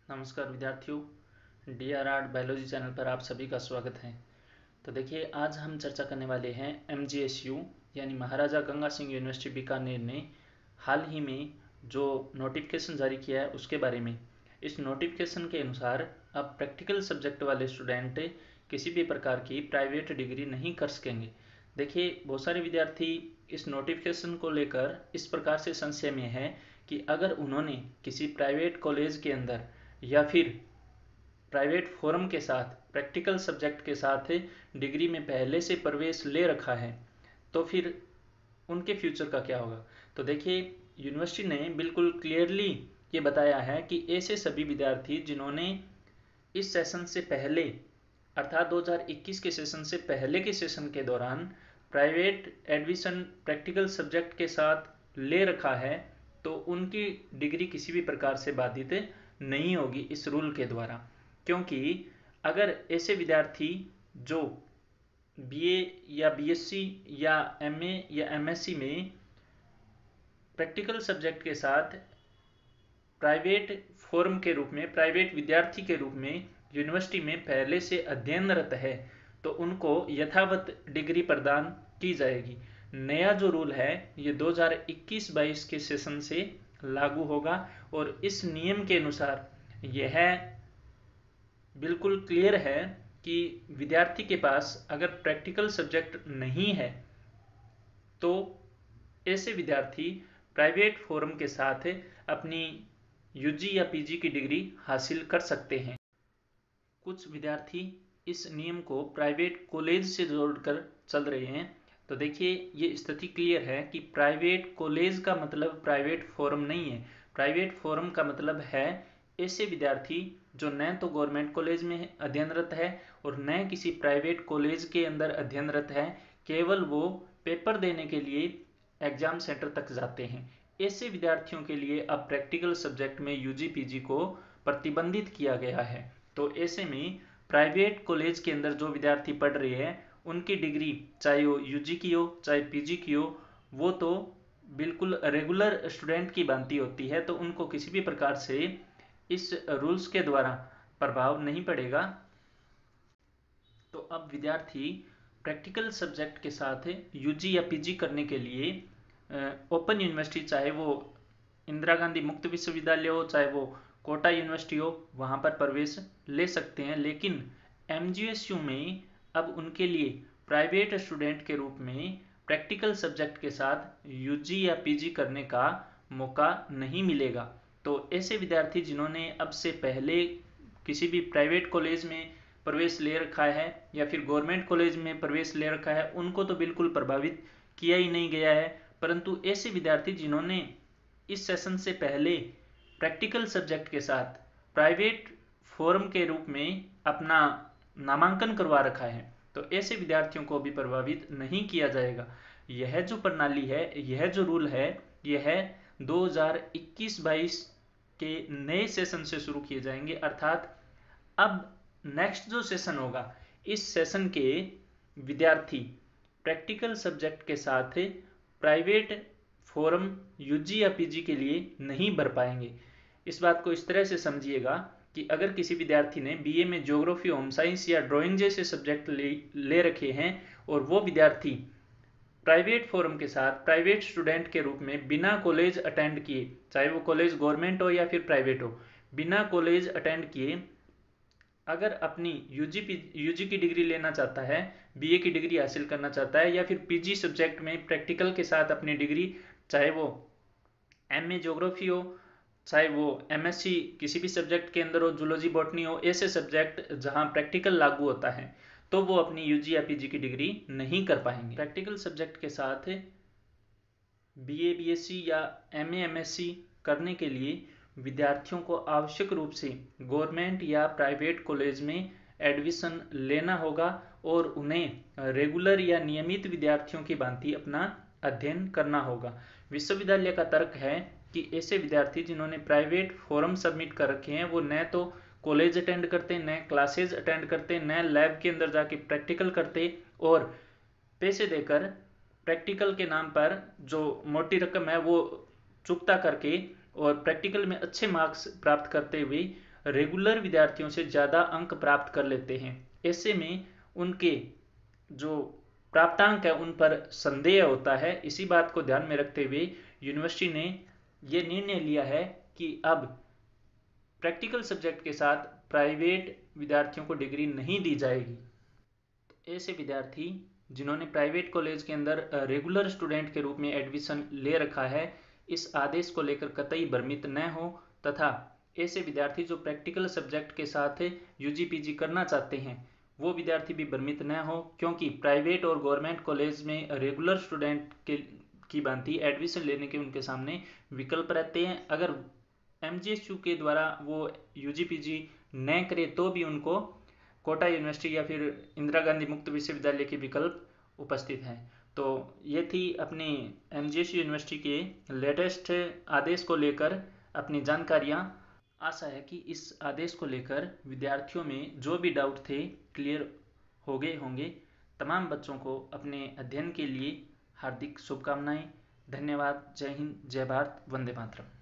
नमस्कार विद्यार्थियों, DRR biology channel पर आप सभी का स्वागत है। तो देखिए, आज हम चर्चा करने वाले हैं MGSU यानी महाराजा गंगा सिंह यूनिवर्सिटी बीकानेर ने हाल ही में जो नोटिफिकेशन जारी किया है उसके बारे में। इस नोटिफिकेशन के अनुसार अब प्रैक्टिकल सब्जेक्ट वाले स्टूडेंट किसी भी प्रकार की प्राइवेट डिग्री नहीं कर सकेंगे। देखिए, बहुत सारे विद्यार्थी इस नोटिफिकेशन को लेकर इस प्रकार से संशय में है कि अगर उन्होंने किसी प्राइवेट कॉलेज के अंदर या फिर प्राइवेट फोरम के साथ प्रैक्टिकल सब्जेक्ट के साथ डिग्री में पहले से प्रवेश ले रखा है तो फिर उनके फ्यूचर का क्या होगा। तो देखिए, यूनिवर्सिटी ने बिल्कुल क्लियरली ये बताया है कि ऐसे सभी विद्यार्थी जिन्होंने इस सेशन से पहले अर्थात 2021 के सेशन से पहले के सेशन के दौरान प्राइवेट एडमिशन प्रैक्टिकल सब्जेक्ट के साथ ले रखा है तो उनकी डिग्री किसी भी प्रकार से बाधित नहीं होगी इस रूल के द्वारा। क्योंकि अगर ऐसे विद्यार्थी जो BA या BSc या MA या MSc में प्रैक्टिकल सब्जेक्ट के साथ प्राइवेट फोरम के रूप में प्राइवेट विद्यार्थी के रूप में यूनिवर्सिटी में पहले से अध्ययनरत है तो उनको यथावत डिग्री प्रदान की जाएगी। नया जो रूल है ये 2021-22 के सेशन से लागू होगा और इस नियम के अनुसार यह बिल्कुल क्लियर है कि विद्यार्थी के पास अगर प्रैक्टिकल सब्जेक्ट नहीं है तो ऐसे विद्यार्थी प्राइवेट फोरम के साथ अपनी UG या PG की डिग्री हासिल कर सकते हैं। कुछ विद्यार्थी इस नियम को प्राइवेट कॉलेज से जोड़कर चल रहे हैं। तो देखिए, ये स्थिति क्लियर है कि प्राइवेट कॉलेज का मतलब प्राइवेट फोरम नहीं है। प्राइवेट फोरम का मतलब है ऐसे विद्यार्थी जो न तो गवर्नमेंट कॉलेज में अध्ययनरत है और न किसी प्राइवेट कॉलेज के अंदर अध्ययनरत है, केवल वो पेपर देने के लिए एग्जाम सेंटर तक जाते हैं। ऐसे विद्यार्थियों के लिए अब प्रैक्टिकल सब्जेक्ट में UG PG को प्रतिबंधित किया गया है। तो ऐसे में प्राइवेट कॉलेज के अंदर जो विद्यार्थी पढ़ रहे हैं उनकी डिग्री चाहे वो UG की हो चाहे PG की हो, वो तो बिल्कुल रेगुलर स्टूडेंट की भांति होती है, तो उनको किसी भी प्रकार से इस रूल्स के द्वारा प्रभाव नहीं पड़ेगा। तो अब विद्यार्थी प्रैक्टिकल सब्जेक्ट के साथ UG या PG करने के लिए ओपन यूनिवर्सिटी, चाहे वो इंदिरा गांधी मुक्त विश्वविद्यालय हो चाहे वो कोटा यूनिवर्सिटी हो, वहाँ पर प्रवेश ले सकते हैं। लेकिन MGSU में अब उनके लिए प्राइवेट स्टूडेंट के रूप में प्रैक्टिकल सब्जेक्ट के साथ UG या PG करने का मौका नहीं मिलेगा। तो ऐसे विद्यार्थी जिन्होंने अब से पहले किसी भी प्राइवेट कॉलेज में प्रवेश ले रखा है या फिर गवर्नमेंट कॉलेज में प्रवेश ले रखा है उनको तो बिल्कुल प्रभावित किया ही नहीं गया है। परंतु ऐसे विद्यार्थी जिन्होंने इस सेशन से पहले प्रैक्टिकल सब्जेक्ट के साथ प्राइवेट फोरम के रूप में अपना नामांकन करवा रखा है तो ऐसे विद्यार्थियों को भी प्रभावित नहीं किया जाएगा। यह जो प्रणाली है, यह जो रूल है, यह 2021-22 के नए सेशन से शुरू किए जाएंगे। अर्थात अब नेक्स्ट जो सेशन होगा, इस सेशन के विद्यार्थी प्रैक्टिकल सब्जेक्ट के साथ प्राइवेट फोरम UG या PG के लिए नहीं भर पाएंगे। इस बात को इस तरह से समझिएगा कि अगर किसी विद्यार्थी ने BA में ज्योग्राफी, होम साइंस या ड्राइंग जैसे सब्जेक्ट ले रखे हैं और वो विद्यार्थी प्राइवेट फोरम के साथ प्राइवेट स्टूडेंट के रूप में बिना कॉलेज अटेंड किए, चाहे वो कॉलेज गवर्नमेंट हो या फिर प्राइवेट हो, बिना कॉलेज अटेंड किए अगर अपनी UG की डिग्री लेना चाहता है, BA की डिग्री हासिल करना चाहता है या फिर PG सब्जेक्ट में प्रैक्टिकल के साथ अपनी डिग्री, चाहे वो MA ज्योग्राफी हो चाहे वो MSc किसी भी सब्जेक्ट के अंदर हो, जूलॉजी बॉटनी हो, ऐसे सब्जेक्ट जहां प्रैक्टिकल लागू होता है तो वो अपनी UG या PG की डिग्री नहीं कर पाएंगे। प्रैक्टिकल सब्जेक्ट के साथ BA BSc या MA MSc करने के लिए विद्यार्थियों को आवश्यक रूप से गवर्नमेंट या प्राइवेट कॉलेज में एडमिशन लेना होगा और उन्हें रेगुलर या नियमित विद्यार्थियों की भांति अपना अध्ययन करना होगा। विश्वविद्यालय का तर्क है कि ऐसे विद्यार्थी जिन्होंने प्राइवेट फॉर्म सबमिट कर रखे हैं वो न तो कॉलेज अटेंड करते, न क्लासेज अटेंड करते, न लैब के अंदर जाके प्रैक्टिकल करते और पैसे देकर प्रैक्टिकल के नाम पर जो मोटी रकम है वो चुकता करके और प्रैक्टिकल में अच्छे मार्क्स प्राप्त करते हुए रेगुलर विद्यार्थियों से ज़्यादा अंक प्राप्त कर लेते हैं। ऐसे में उनके जो प्राप्तांक है उन पर संदेह होता है। इसी बात को ध्यान में रखते हुए यूनिवर्सिटी ने ये निर्णय लिया है कि अब प्रैक्टिकल सब्जेक्ट के साथ प्राइवेट विद्यार्थियों को डिग्री नहीं दी जाएगी। तो ऐसे विद्यार्थी जिन्होंने प्राइवेट कॉलेज के अंदर रेगुलर स्टूडेंट के रूप में एडमिशन ले रखा है, इस आदेश को लेकर कतई भ्रमित न हो तथा ऐसे विद्यार्थी जो प्रैक्टिकल सब्जेक्ट के साथ यूजी पीजी करना चाहते हैं वो विद्यार्थी भी भ्रमित न हो, क्योंकि प्राइवेट और गवर्नमेंट कॉलेज में रेगुलर स्टूडेंट की भांति एडमिशन लेने के उनके सामने विकल्प रहते हैं। अगर एमजीएसयू के द्वारा वो यूजी पीजी न करे तो भी उनको कोटा यूनिवर्सिटी या फिर इंदिरा गांधी मुक्त विश्वविद्यालय के विकल्प उपस्थित हैं। तो ये थी अपनी एमजीएसयू यूनिवर्सिटी के लेटेस्ट आदेश को लेकर अपनी जानकारियाँ। आशा है कि इस आदेश को लेकर विद्यार्थियों में जो भी डाउट थे क्लियर हो गए होंगे। तमाम बच्चों को अपने अध्ययन के लिए हार्दिक शुभकामनाएं। धन्यवाद। जय हिंद, जय भारत, वंदे मातरम।